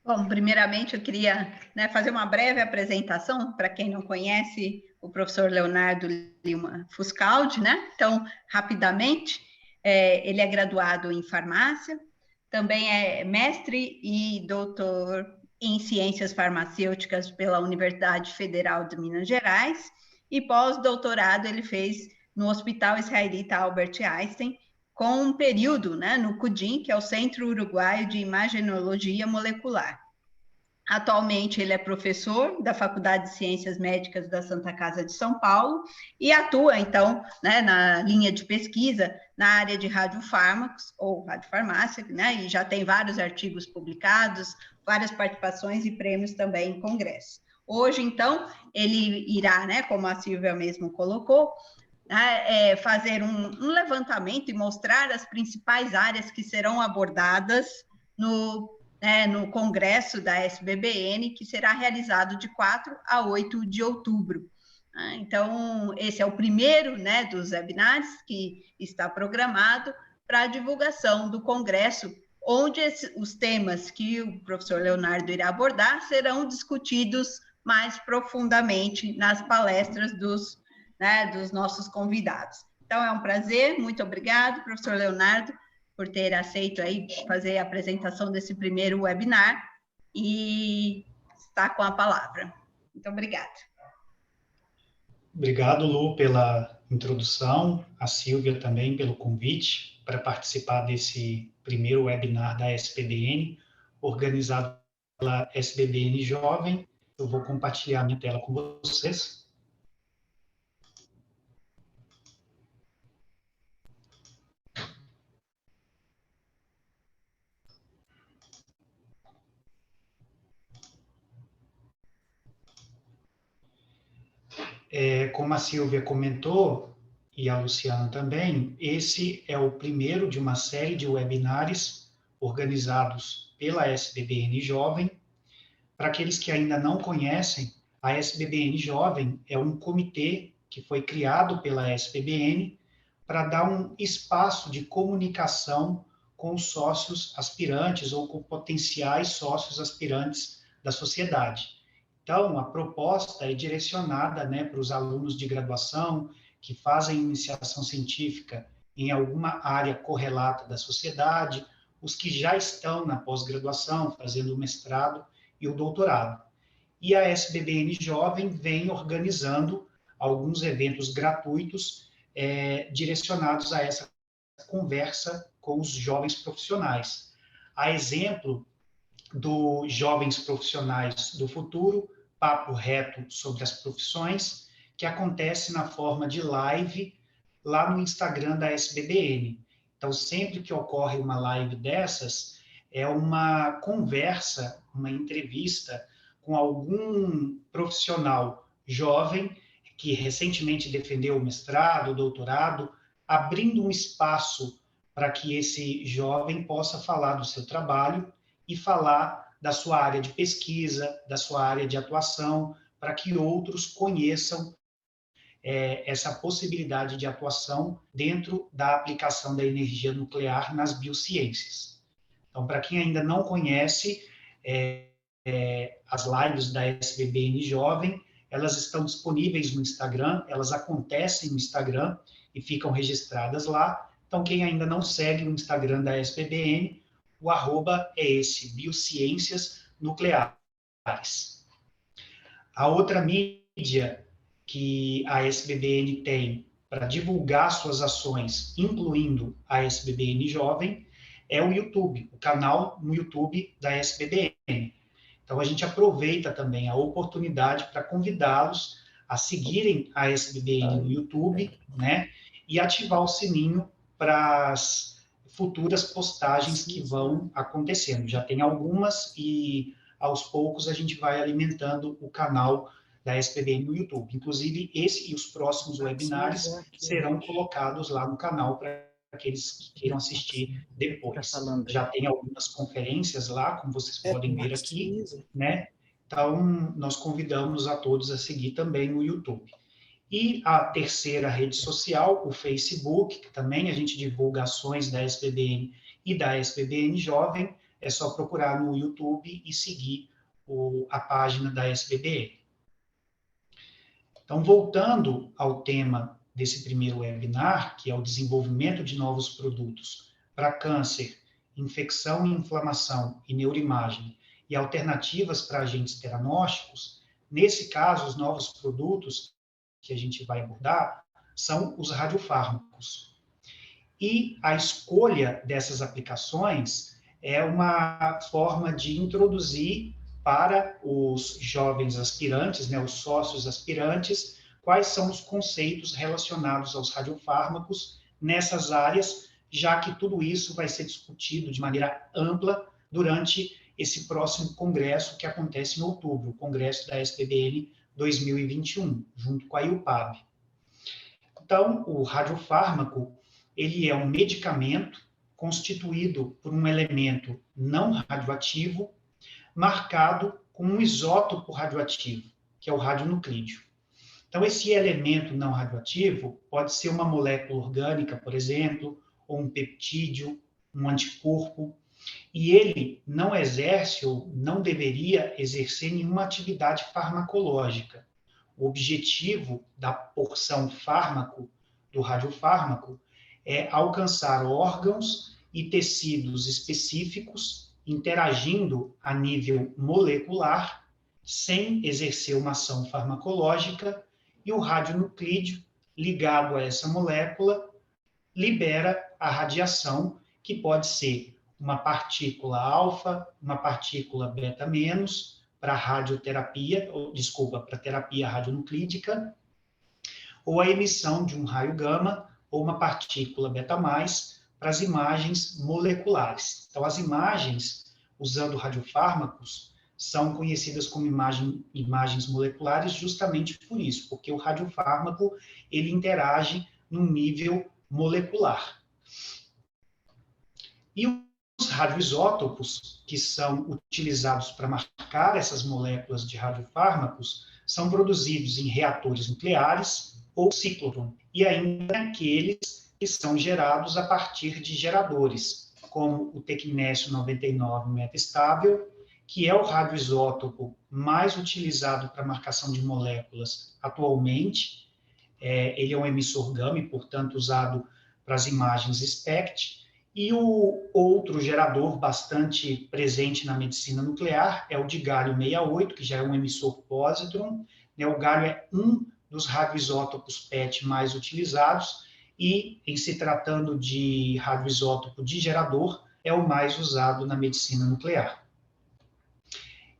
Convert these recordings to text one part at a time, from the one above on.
Bom, primeiramente eu queria, né, fazer uma breve apresentação para quem não conhece o professor Leonardo Lima Fuscaldi, né? Então, rapidamente, ele é graduado em farmácia, também é mestre e doutor em ciências farmacêuticas pela Universidade Federal de Minas Gerais e pós-doutorado ele fez no Hospital Israelita Albert Einstein, com um período, né, no CUDIM, que é o Centro Uruguaio de Imagenologia Molecular. Atualmente, ele é professor da Faculdade de Ciências Médicas da Santa Casa de São Paulo e atua, então, né, na linha de pesquisa na área de radiofármacos ou radiofarmácia, né, e já tem vários artigos publicados, várias participações e prêmios também em congressos. Hoje, então, ele irá, né, como a Silvia mesmo colocou, fazer um levantamento e mostrar as principais áreas que serão abordadas no congresso da SBBN, que será realizado de 4 a 8 de outubro. Então, esse é o primeiro, né, dos webinários que está programado para a divulgação do congresso, onde os temas que o professor Leonardo irá abordar serão discutidos mais profundamente nas palestras dos nossos convidados. Então, é um prazer, muito obrigado, professor Leonardo, por ter aceito aí fazer a apresentação desse primeiro webinar e está com a palavra. Muito obrigada. Obrigado, Lu, pela introdução, a Silvia também pelo convite para participar desse primeiro webinar da SBBN, organizado pela SBBN Jovem. Eu vou compartilhar minha tela com vocês. Como a Silvia comentou, e a Luciana também, esse é o primeiro de uma série de webinários organizados pela SBBN Jovem. Para aqueles que ainda não conhecem, a SBBN Jovem é um comitê que foi criado pela SBBN para dar um espaço de comunicação com os sócios aspirantes ou com potenciais sócios aspirantes da sociedade. Então, a proposta é direcionada, né, para os alunos de graduação que fazem iniciação científica em alguma área correlata da sociedade, os que já estão na pós-graduação, fazendo o mestrado e o doutorado. E a SBBN Jovem vem organizando alguns eventos gratuitos direcionados a essa conversa com os jovens profissionais. A exemplo do Jovens Profissionais do Futuro, papo reto sobre as profissões, que acontece na forma de live lá no Instagram da SBBN. Então, sempre que ocorre uma live dessas, é uma conversa, uma entrevista com algum profissional jovem que recentemente defendeu o mestrado, o doutorado, abrindo um espaço para que esse jovem possa falar do seu trabalho e falar da sua área de pesquisa, da sua área de atuação, para que outros conheçam essa possibilidade de atuação dentro da aplicação da energia nuclear nas biociências. Então, para quem ainda não conhece, as lives da SBBN Jovem, elas estão disponíveis no Instagram, elas acontecem no Instagram e ficam registradas lá. Então, quem ainda não segue o Instagram da SBBN, o arroba é esse, Biociências Nucleares. A outra mídia que a SBBN tem para divulgar suas ações, incluindo a SBBN Jovem, é o YouTube, o canal no YouTube da SBBN. Então, a gente aproveita também a oportunidade para convidá-los a seguirem a SBBN no YouTube, né, e ativar o sininho para as futuras postagens que vão acontecendo. Já tem algumas e, aos poucos, a gente vai alimentando o canal da SBBN no YouTube. Inclusive, esse e os próximos webinários serão colocados lá no canal para aqueles que queiram assistir depois. Já tem algumas conferências lá, como vocês podem ver aqui, né? Então, nós convidamos a todos a seguir também no YouTube. E a terceira rede social, o Facebook, que também a gente divulga ações da SBBN e da SBBN Jovem, é só procurar no YouTube e seguir a página da SBBN. Então, voltando ao tema desse primeiro webinar, que é o desenvolvimento de novos produtos para câncer, infecção e inflamação e neuroimagem e alternativas para agentes teranósticos, nesse caso, os novos produtos que a gente vai abordar são os radiofármacos. E a escolha dessas aplicações é uma forma de introduzir para os jovens aspirantes, né, os sócios aspirantes, quais são os conceitos relacionados aos radiofármacos nessas áreas, já que tudo isso vai ser discutido de maneira ampla durante esse próximo congresso que acontece em outubro, o congresso da SBBN 2021, junto com a IUPAB. Então, o radiofármaco, ele é um medicamento constituído por um elemento não radioativo, marcado com um isótopo radioativo, que é o radionuclídeo. Então, esse elemento não radioativo pode ser uma molécula orgânica, por exemplo, ou um peptídeo, um anticorpo, e ele não exerce ou não deveria exercer nenhuma atividade farmacológica. O objetivo da porção fármaco do radiofármaco é alcançar órgãos e tecidos específicos interagindo a nível molecular, sem exercer uma ação farmacológica, e o radionuclídeo, ligado a essa molécula, libera a radiação, que pode ser uma partícula alfa, uma partícula beta menos, para radioterapia, para terapia radionuclídica, ou a emissão de um raio gama, ou uma partícula beta mais, para as imagens moleculares. Então, as imagens usando radiofármacos são conhecidas como imagens moleculares justamente por isso, porque o radiofármaco ele interage num nível molecular. E os radioisótopos, que são utilizados para marcar essas moléculas de radiofármacos, são produzidos em reatores nucleares ou ciclotron, e ainda aqueles que são gerados a partir de geradores, como o tecnésio 99 metastável, que é o radioisótopo mais utilizado para marcação de moléculas atualmente. Ele é um emissor gama e, portanto, usado para as imagens SPECT. E o outro gerador bastante presente na medicina nuclear é o de galho 68, que já é um emissor positron. O galho é um dos radioisótopos PET mais utilizados, e, em se tratando de radioisótopo de gerador, é o mais usado na medicina nuclear.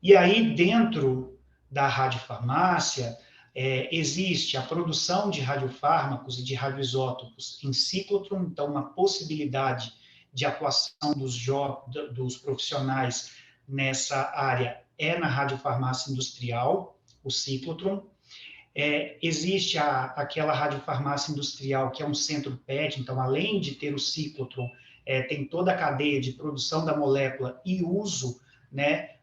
E aí, dentro da radiofarmácia, existe a produção de radiofármacos e de radioisótopos em ciclotron, então uma possibilidade de atuação dos profissionais nessa área é na radiofarmácia industrial, o ciclotron. Existe aquela radiofarmácia industrial, que é um centro PET, então, além de ter o ciclotron, tem toda a cadeia de produção da molécula e uso, né,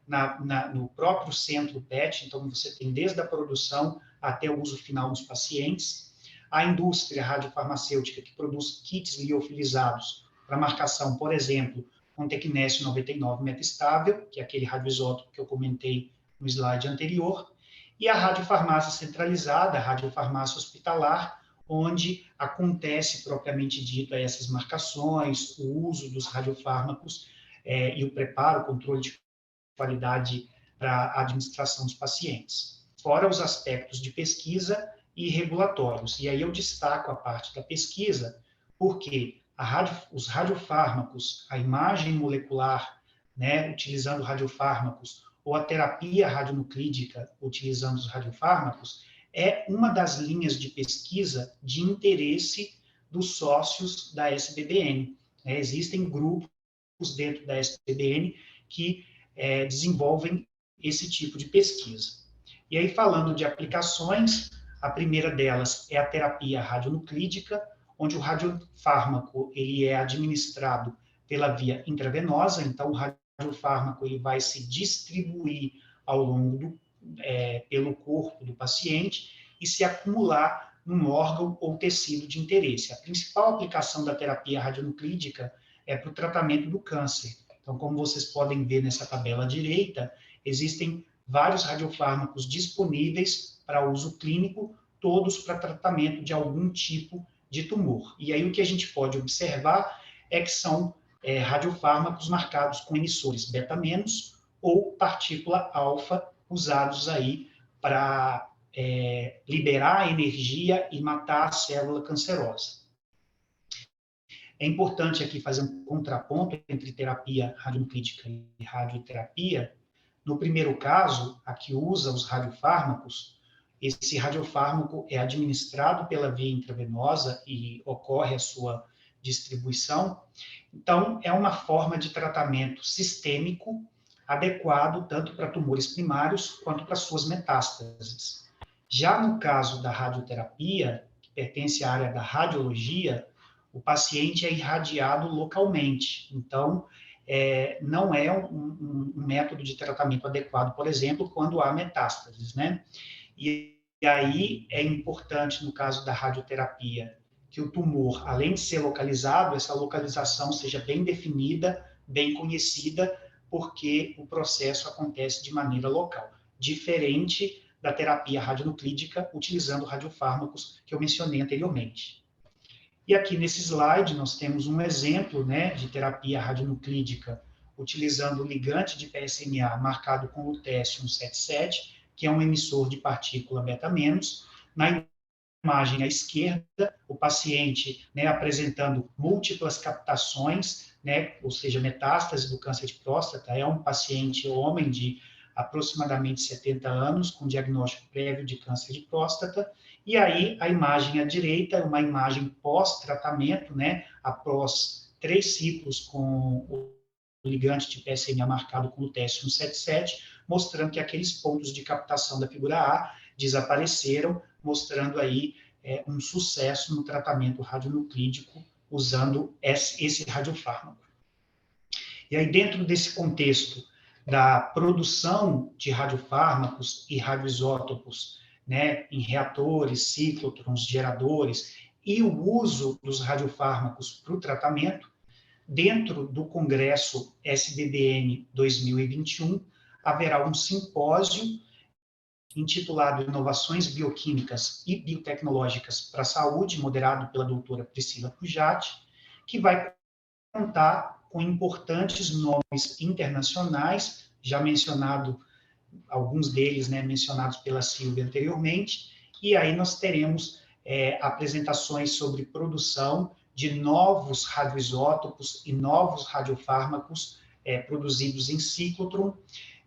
no próprio centro PET, então você tem desde a produção até o uso final nos pacientes. A indústria radiofarmacêutica, que produz kits liofilizados para marcação, por exemplo, com tecnésio 99 metastável, que é aquele radioisótopo que eu comentei no slide anterior, e a radiofarmácia centralizada, a radiofarmácia hospitalar, onde acontece, propriamente dito, essas marcações, o uso dos radiofármacos e o preparo, o controle de qualidade para a administração dos pacientes. Fora os aspectos de pesquisa e regulatórios. E aí eu destaco a parte da pesquisa, porque os radiofármacos, a imagem molecular, né, utilizando radiofármacos, ou a terapia radionuclídica, utilizando os radiofármacos, é uma das linhas de pesquisa de interesse dos sócios da SBBN. Existem grupos dentro da SBBN que desenvolvem esse tipo de pesquisa. E aí, falando de aplicações, a primeira delas é a terapia radionuclídica, onde o radiofármaco ele é administrado pela via intravenosa, então o radiofármaco ele vai se distribuir ao longo pelo corpo do paciente e se acumular num órgão ou tecido de interesse. A principal aplicação da terapia radionuclídica é para o tratamento do câncer. Então, como vocês podem ver nessa tabela à direita, existem vários radiofármacos disponíveis para uso clínico, todos para tratamento de algum tipo de tumor. E aí o que a gente pode observar é que são radiofármacos marcados com emissores beta- ou partícula alfa, usados aí para liberar energia e matar a célula cancerosa. É importante aqui fazer um contraponto entre terapia radionuclídica e radioterapia. No primeiro caso, a que usa os radiofármacos, esse radiofármaco é administrado pela via intravenosa e ocorre a sua distribuição. Então, é uma forma de tratamento sistêmico adequado tanto para tumores primários quanto para suas metástases. Já no caso da radioterapia, que pertence à área da radiologia, o paciente é irradiado localmente. Então, não é um método de tratamento adequado, por exemplo, quando há metástases, né? E aí é importante, no caso da radioterapia, que o tumor, além de ser localizado, essa localização seja bem definida, bem conhecida, porque o processo acontece de maneira local, diferente da terapia radionuclídica, utilizando radiofármacos que eu mencionei anteriormente. E aqui nesse slide nós temos um exemplo, né, de terapia radionuclídica utilizando o ligante de PSMA marcado com lutésio-177, que é um emissor de partícula beta-. Na imagem à esquerda, o paciente, né, apresentando múltiplas captações, né, ou seja, metástase do câncer de próstata, é um paciente homem de aproximadamente 70 anos, com diagnóstico prévio de câncer de próstata, e aí a imagem à direita é uma imagem pós-tratamento, né, após 3 ciclos com o ligante de PSMA marcado com lutésio-177, mostrando que aqueles pontos de captação da figura A desapareceram, mostrando aí um sucesso no tratamento radionuclídico usando esse radiofármaco. E aí, dentro desse contexto da produção de radiofármacos e radioisótopos, né, em reatores, ciclotrons, geradores, e o uso dos radiofármacos para o tratamento, dentro do Congresso SBBN 2021, haverá um simpósio intitulado Inovações Bioquímicas e Biotecnológicas para a Saúde, moderado pela doutora Priscila Pujati, que vai contar com importantes nomes internacionais, já mencionado, alguns deles, né, mencionados pela Silvia anteriormente, e aí nós teremos apresentações sobre produção de novos radioisótopos e novos radiofármacos produzidos em ciclotron,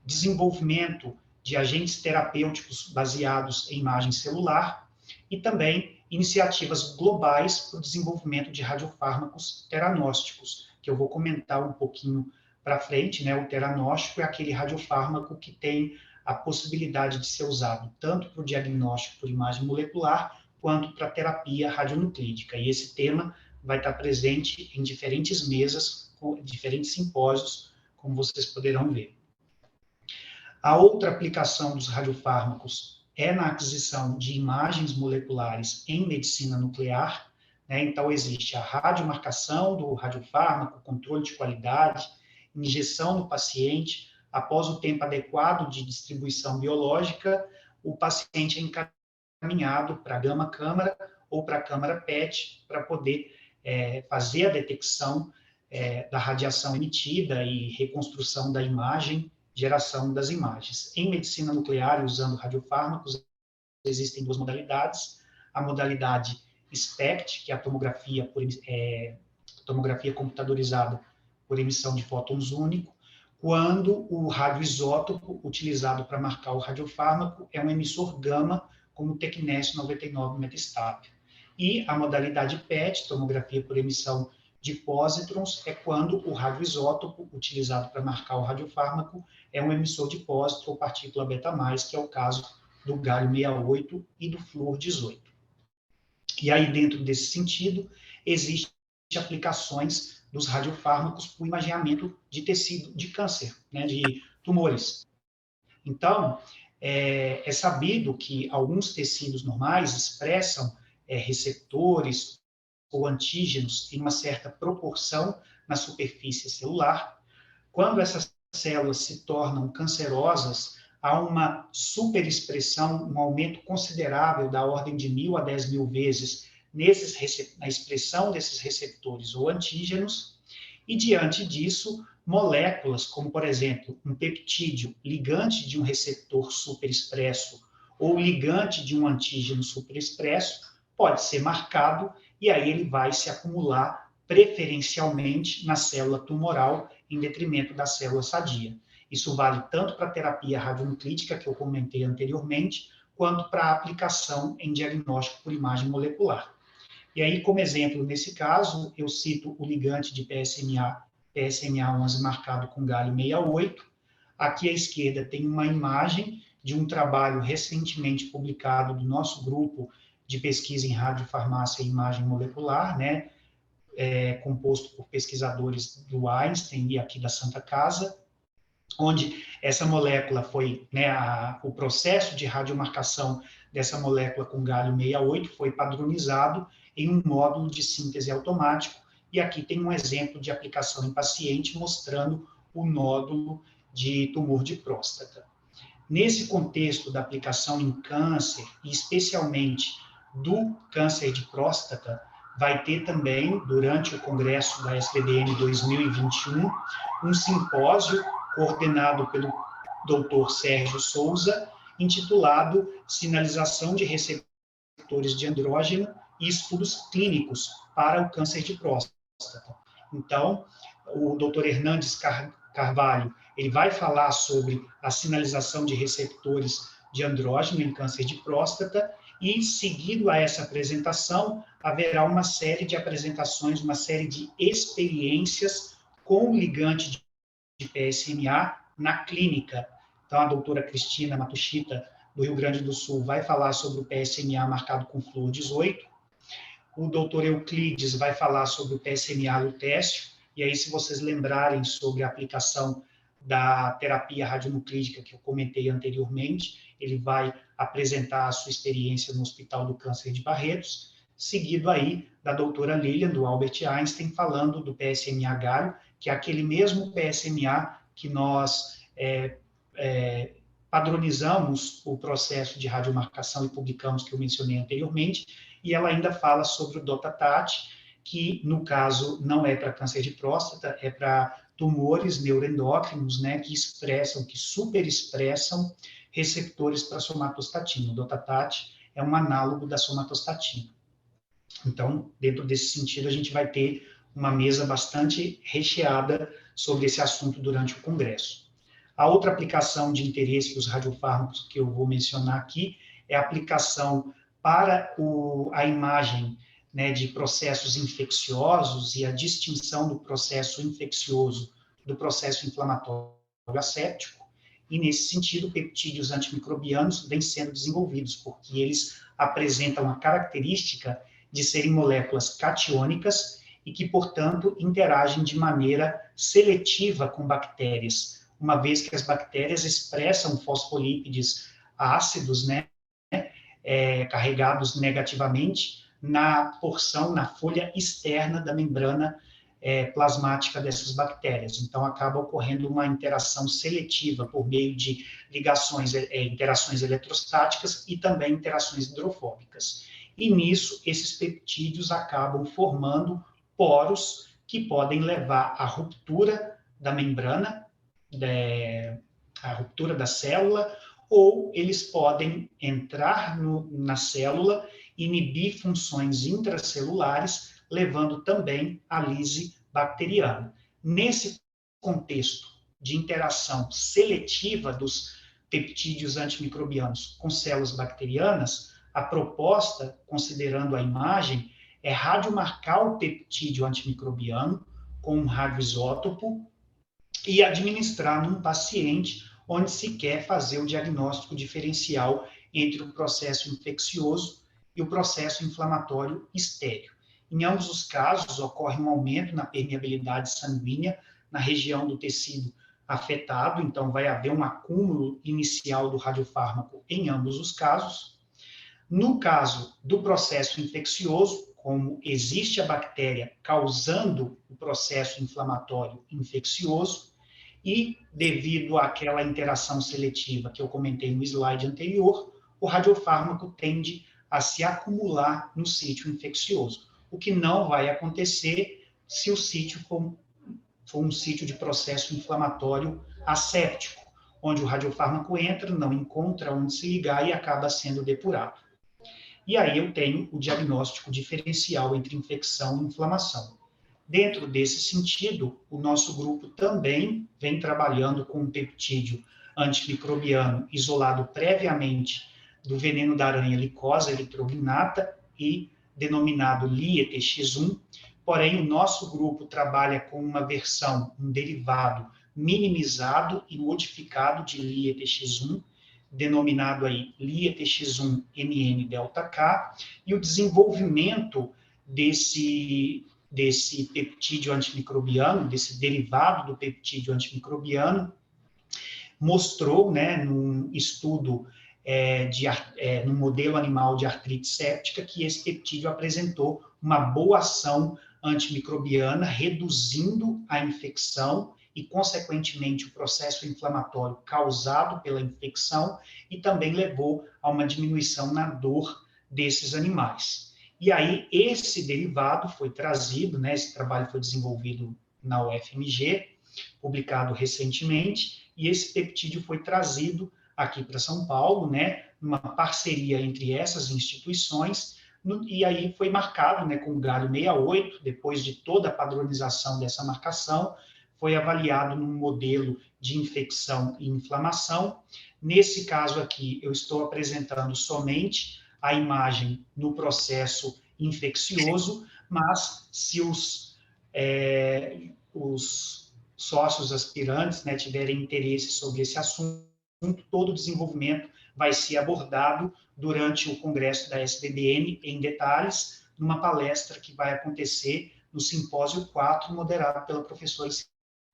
desenvolvimento de agentes terapêuticos baseados em imagem celular e também iniciativas globais para o desenvolvimento de radiofármacos teranósticos, que eu vou comentar um pouquinho para frente, né? O teranóstico é aquele radiofármaco que tem a possibilidade de ser usado tanto para o diagnóstico por imagem molecular, quanto para a terapia radionuclídica. E esse tema vai estar presente em diferentes mesas, diferentes simpósios, como vocês poderão ver. A outra aplicação dos radiofármacos é na aquisição de imagens moleculares em medicina nuclear, né? Então, existe a radiomarcação do radiofármaco, controle de qualidade, injeção no paciente. Após o tempo adequado de distribuição biológica, o paciente é encaminhado para a gama-câmara ou para a câmara PET para poder fazer a detecção da radiação emitida e reconstrução da imagem, geração das imagens. Em medicina nuclear, usando radiofármacos, existem 2 modalidades. A modalidade SPECT, que é a tomografia computadorizada por emissão de fótons único, quando o radioisótopo utilizado para marcar o radiofármaco é um emissor gama, como o tecnésio 99 metastável. E a modalidade PET, tomografia por emissão de pósitrons, é quando o radioisótopo utilizado para marcar o radiofármaco é um emissor de pósitron ou partícula beta+, que é o caso do galho 68 e do flúor 18. E aí, dentro desse sentido, existem aplicações dos radiofármacos para o imageamento de tecido de câncer, né, de tumores. Então, é sabido que alguns tecidos normais expressam receptores ou antígenos em uma certa proporção na superfície celular. quando essas células se tornam cancerosas, há uma superexpressão, um aumento considerável da ordem de 1.000 a 10.000 vezes na expressão desses receptores ou antígenos, e diante disso, moléculas como, por exemplo, um peptídeo ligante de um receptor superexpresso ou ligante de um antígeno superexpresso pode ser marcado e aí ele vai se acumular preferencialmente na célula tumoral em detrimento da célula sadia. Isso vale tanto para a terapia radionuclídica, que eu comentei anteriormente, quanto para a aplicação em diagnóstico por imagem molecular. E aí, como exemplo, nesse caso, eu cito o ligante de PSMA11 marcado com galho 68. Aqui à esquerda tem uma imagem de um trabalho recentemente publicado do nosso grupo de pesquisa em radiofarmácia e imagem molecular, né, composto por pesquisadores do Einstein e aqui da Santa Casa, onde essa molécula foi, né, o processo de radiomarcação dessa molécula com galho 68 foi padronizado em um módulo de síntese automático, e aqui tem um exemplo de aplicação em paciente mostrando o nódulo de tumor de próstata. Nesse contexto da aplicação em câncer, e especialmente do câncer de próstata, vai ter também, durante o congresso da SBBN 2021, um simpósio coordenado pelo Dr. Sérgio Souza, intitulado Sinalização de Receptores de Andrógeno e Estudos Clínicos para o Câncer de Próstata. Então, o Dr. Hernandes Carvalho, ele vai falar sobre a sinalização de receptores de andrógeno em câncer de próstata, e, seguido a essa apresentação, haverá uma série de apresentações, uma série de experiências com o ligante de PSMA na clínica. Então, a doutora Cristina Matuchita, do Rio Grande do Sul, vai falar sobre o PSMA marcado com flúor 18. O doutor Euclides vai falar sobre o PSMA lutécio, e aí, se vocês lembrarem sobre a aplicação da terapia radionuclídica que eu comentei anteriormente, ele vai apresentar a sua experiência no Hospital do Câncer de Barretos, seguido aí da doutora Lilian, do Albert Einstein, falando do PSMA galho, que é aquele mesmo PSMA que nós padronizamos o processo de radiomarcação e publicamos, que eu mencionei anteriormente, e ela ainda fala sobre o DOTATAT, que, no caso, não é para câncer de próstata, é para tumores neuroendócrinos, né, que superexpressam receptores para somatostatina. O DOTATAT é um análogo da somatostatina. Então, dentro desse sentido, a gente vai ter uma mesa bastante recheada sobre esse assunto durante o congresso. A outra aplicação de interesse dos radiofármacos que eu vou mencionar aqui é a aplicação para a imagem, né, de processos infecciosos e a distinção do processo infeccioso do processo inflamatório asséptico, e nesse sentido, peptídeos antimicrobianos vêm sendo desenvolvidos, porque eles apresentam a característica de serem moléculas catiônicas e que, portanto, interagem de maneira seletiva com bactérias, uma vez que as bactérias expressam fosfolípides ácidos, né, carregados negativamente, na folha externa da membrana plasmática dessas bactérias. Então, acaba ocorrendo uma interação seletiva por meio de interações eletrostáticas e também interações hidrofóbicas. E nisso, esses peptídeos acabam formando poros que podem levar à ruptura da membrana, à ruptura da célula, ou eles podem entrar na célula, inibir funções intracelulares, levando também à lise bacteriana. Nesse contexto de interação seletiva dos peptídeos antimicrobianos com células bacterianas, a proposta, considerando a imagem, é radiomarcar o peptídeo antimicrobiano com um radioisótopo e administrar num paciente onde se quer fazer o diagnóstico diferencial entre o processo infeccioso e o processo inflamatório estéreo. Em ambos os casos, ocorre um aumento na permeabilidade sanguínea na região do tecido afetado, então vai haver um acúmulo inicial do radiofármaco em ambos os casos. No caso do processo infeccioso, como existe a bactéria causando o processo inflamatório infeccioso, e, devido àquela interação seletiva que eu comentei no slide anterior, o radiofármaco tende a se acumular no sítio infeccioso, o que não vai acontecer se o sítio for um sítio de processo inflamatório asséptico, onde o radiofármaco entra, não encontra onde se ligar e acaba sendo depurado. E aí eu tenho o diagnóstico diferencial entre infecção e inflamação. Dentro desse sentido, o nosso grupo também vem trabalhando com um peptídeo antimicrobiano isolado previamente do veneno da aranha Lycosa erythrognatta e denominado LiETX1. Porém, o nosso grupo trabalha com uma versão, um derivado minimizado e modificado de LiETX1, denominado aí LiETX1-MN-delta-K, e o desenvolvimento desse peptídeo antimicrobiano, desse derivado do peptídeo antimicrobiano, mostrou, né, num estudo num modelo animal de artrite séptica, que esse peptídeo apresentou uma boa ação antimicrobiana, reduzindo a infecção e, consequentemente, o processo inflamatório causado pela infecção, e também levou a uma diminuição na dor desses animais. E aí, esse derivado foi trazido, né, esse trabalho foi desenvolvido na UFMG, publicado recentemente, e esse peptídeo foi trazido aqui para São Paulo, né, numa parceria entre essas instituições, e aí foi marcado, né, com o galho 68, depois de toda a padronização dessa marcação, foi avaliado num modelo de infecção e inflamação. Nesse caso aqui, eu estou apresentando somente a imagem no processo infeccioso, mas se os sócios aspirantes, né, tiverem interesse sobre esse assunto, todo o desenvolvimento vai ser abordado durante o congresso da SBBN em detalhes, numa palestra que vai acontecer no simpósio 4, moderado pela professora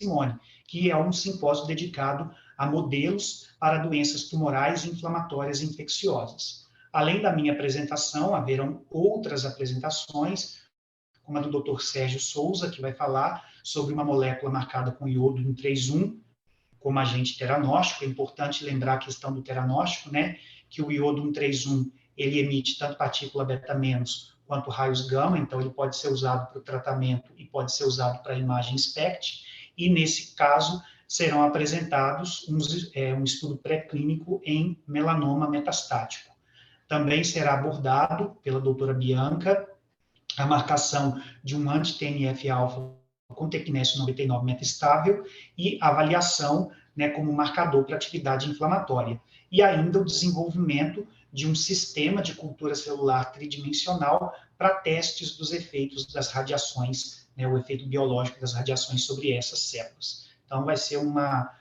Simone, que é um simpósio dedicado a modelos para doenças tumorais e inflamatórias infecciosas. Além da minha apresentação, haverão outras apresentações, como a do Dr. Sérgio Souza, que vai falar sobre uma molécula marcada com iodo 131, como agente teranóstico. É importante lembrar a questão do teranóstico, né, que o iodo 131, ele emite tanto partícula beta- quanto raios gama, então ele pode ser usado para o tratamento e pode ser usado para a imagem SPECT, e nesse caso serão apresentados um estudo pré-clínico em melanoma metastático. Também será abordado pela doutora Bianca a marcação de um anti-TNF-alfa com tecnésio 99 metastável e avaliação, né, como marcador para atividade inflamatória. E ainda o desenvolvimento de um sistema de cultura celular tridimensional para testes dos efeitos das radiações, né, o efeito biológico das radiações sobre essas células. Então, vai ser uma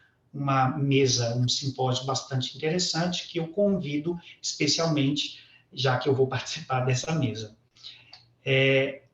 mesa, um simpósio bastante interessante, que eu convido especialmente, já que eu vou participar dessa mesa.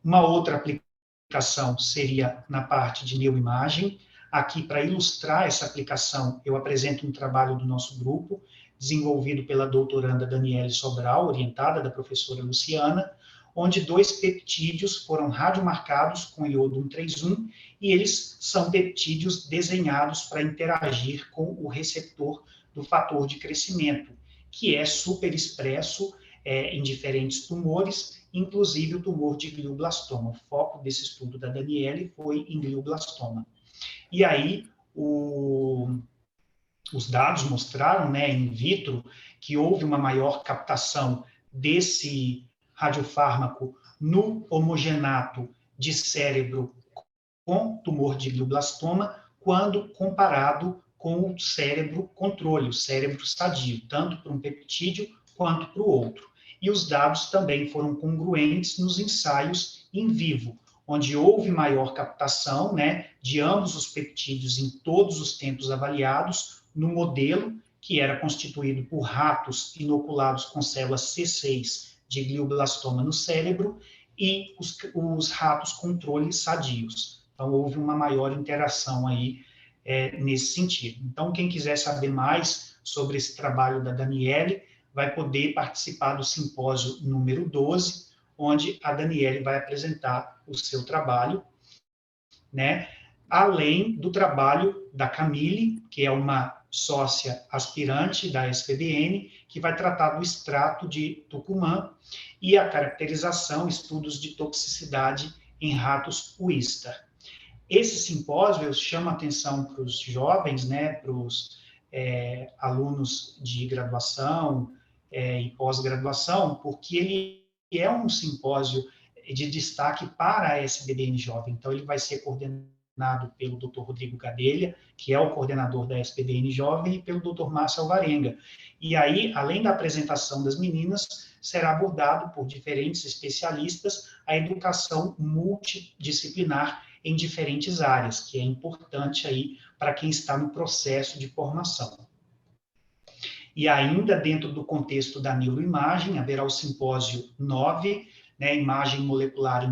Uma outra aplicação seria na parte de neuroimagem. Aqui, para ilustrar essa aplicação, eu apresento um trabalho do nosso grupo, desenvolvido pela doutoranda Daniele Sobral, orientada da professora Luciana, onde 2 peptídeos foram radiomarcados com iodo 131, e eles são peptídeos desenhados para interagir com o receptor do fator de crescimento, que é superexpresso em diferentes tumores, inclusive o tumor de glioblastoma. O foco desse estudo da Daniele foi em glioblastoma. E aí, os dados mostraram, né, in vitro, que houve uma maior captação desse radiofármaco no homogenato de cérebro com tumor de glioblastoma, quando comparado com o cérebro controle, o cérebro sadio, tanto para um peptídeo quanto para o outro. E os dados também foram congruentes nos ensaios in vivo, onde houve maior captação, né, de ambos os peptídeos em todos os tempos avaliados, no modelo que era constituído por ratos inoculados com células C6 de glioblastoma no cérebro e os ratos controle sadios. Então, houve uma maior interação aí nesse sentido. Então, quem quiser saber mais sobre esse trabalho da Daniele, vai poder participar do simpósio número 12, onde a Daniele vai apresentar o seu trabalho, né, além do trabalho da Camille, que é uma sócia aspirante da SPBN, que vai tratar do extrato de Tucumã e a caracterização, estudos de toxicidade em ratos Wistar. Esse simpósio chama atenção para os jovens, né, para os alunos de graduação e pós-graduação, porque ele é um simpósio de destaque para a SBBN Jovem. Então, ele vai ser coordenado pelo Dr. Rodrigo Gadelha, que é o coordenador da SBBN Jovem, e pelo Dr. Márcio Alvarenga. E aí, além da apresentação das meninas, será abordado por diferentes especialistas a educação multidisciplinar em diferentes áreas, que é importante aí para quem está no processo de formação. E ainda dentro do contexto da neuroimagem, haverá o simpósio 9, né, Imagem Molecular e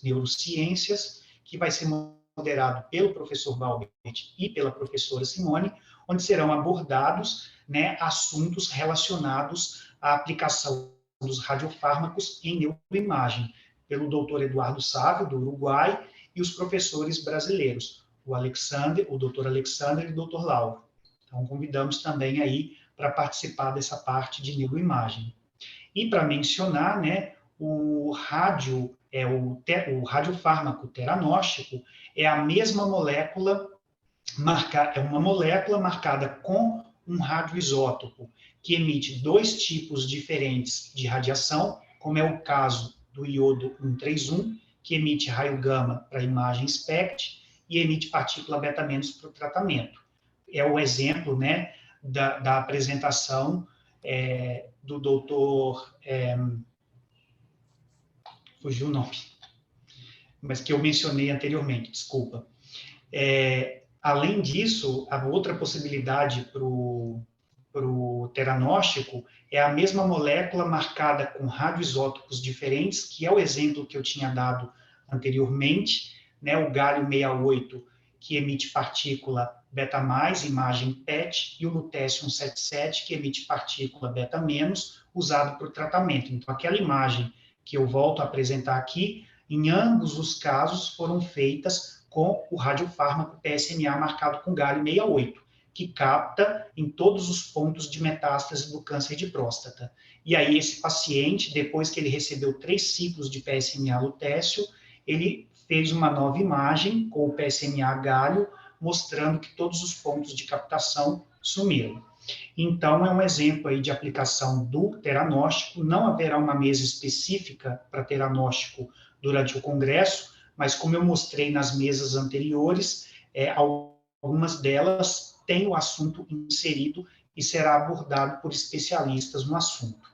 Neurociências, que vai ser moderado pelo professor Valbert e pela professora Simone, onde serão abordados, né, assuntos relacionados à aplicação dos radiofármacos em neuroimagem, pelo doutor Eduardo Sávio, do Uruguai, e os professores brasileiros, o doutor Alexandre e o doutor Lauro. Então, convidamos também aí para participar dessa parte de neuroimagem. E para mencionar, né, o radiofármaco teranóstico é a mesma molécula, é uma molécula marcada com um radioisótopo, que emite 2 tipos diferentes de radiação, como é o caso do iodo 131, que emite raio gama para imagem SPECT e emite partícula beta- para o tratamento. É o exemplo, né, da apresentação do doutor... fugiu o nome, mas que eu mencionei anteriormente, desculpa. Além disso, a outra possibilidade para o teranóstico é a mesma molécula marcada com radioisótopos diferentes, que é o exemplo que eu tinha dado anteriormente, né, o galho 68, que emite partícula beta+, imagem PET, e o lutécio 177, que emite partícula beta-, usado para o tratamento. Então, aquela imagem que eu volto a apresentar aqui, em ambos os casos foram feitas com o radiofármaco PSMA marcado com galho 68, que capta em todos os pontos de metástase do câncer de próstata. E aí esse paciente, depois que ele recebeu 3 ciclos de PSMA lutécio, ele fez uma nova imagem com o PSMA galho, mostrando que todos os pontos de captação sumiram. Então, é um exemplo aí de aplicação do teranóstico. Não haverá uma mesa específica para teranóstico durante o congresso, mas como eu mostrei nas mesas anteriores, algumas delas têm o assunto inserido e será abordado por especialistas no assunto.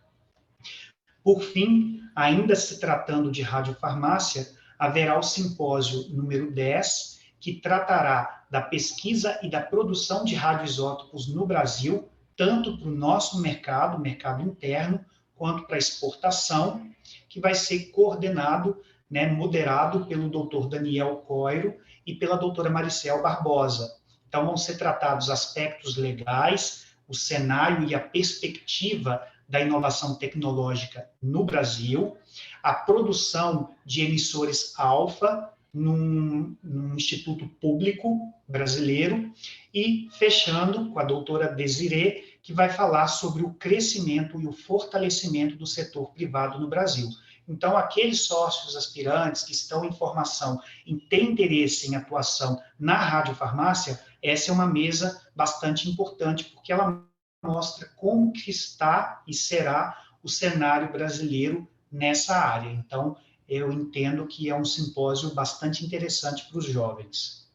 Por fim, ainda se tratando de radiofarmácia, haverá o simpósio número 10, que tratará da pesquisa e da produção de radioisótopos no Brasil, tanto para o nosso mercado interno, quanto para exportação, que vai ser coordenado, né, moderado pelo Dr. Daniel Coiro e pela doutora Maricel Barbosa. Então, vão ser tratados aspectos legais, o cenário e a perspectiva da inovação tecnológica no Brasil, a produção de emissores alfa num instituto público brasileiro, e fechando com a doutora Desirê, que vai falar sobre o crescimento e o fortalecimento do setor privado no Brasil. Então, aqueles sócios aspirantes que estão em formação e têm interesse em atuação na radiofarmácia, essa é uma mesa bastante importante, porque ela mostra como que está e será o cenário brasileiro nessa área. Então, eu entendo que é um simpósio bastante interessante para os jovens.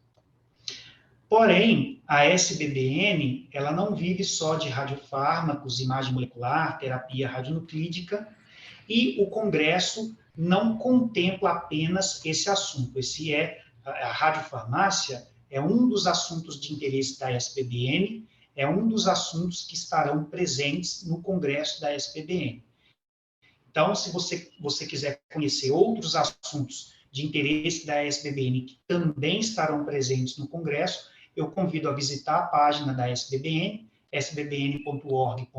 Porém, a SBBN, ela não vive só de radiofármacos, imagem molecular, terapia radionuclídica, e o congresso não contempla apenas esse assunto. A radiofarmácia é um dos assuntos de interesse da SBBN, é um dos assuntos que estarão presentes no congresso da SBBN. Então, se você quiser conhecer outros assuntos de interesse da SBBN que também estarão presentes no congresso, eu convido a visitar a página da SBBN, sbbn.org.br,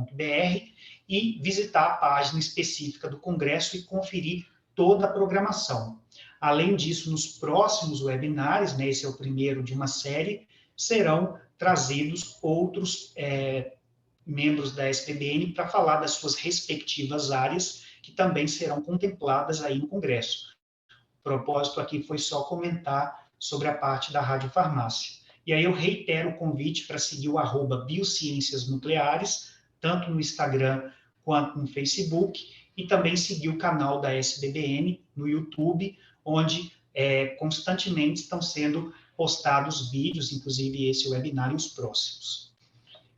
e visitar a página específica do congresso e conferir toda a programação. Além disso, nos próximos webinars, né, esse é o primeiro de uma série, serão trazidos outros membros da SPBN para falar das suas respectivas áreas, que também serão contempladas aí no Congresso. O propósito aqui foi só comentar sobre a parte da radiofarmácia. E aí eu reitero o convite para seguir o @biociências nucleares, tanto no Instagram quanto no Facebook, e também seguir o canal da SBBN no YouTube, onde constantemente estão sendo postados vídeos, inclusive esse webinar e os próximos.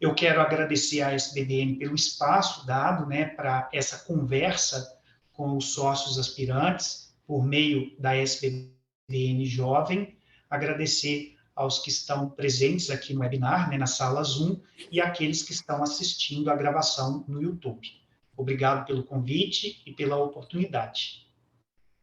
Eu quero agradecer à SBBN pelo espaço dado, né, para essa conversa com os sócios aspirantes, por meio da SBBN Jovem, agradecer aos que estão presentes aqui no webinar, né, na sala Zoom, e aqueles que estão assistindo a gravação no YouTube. Obrigado pelo convite e pela oportunidade.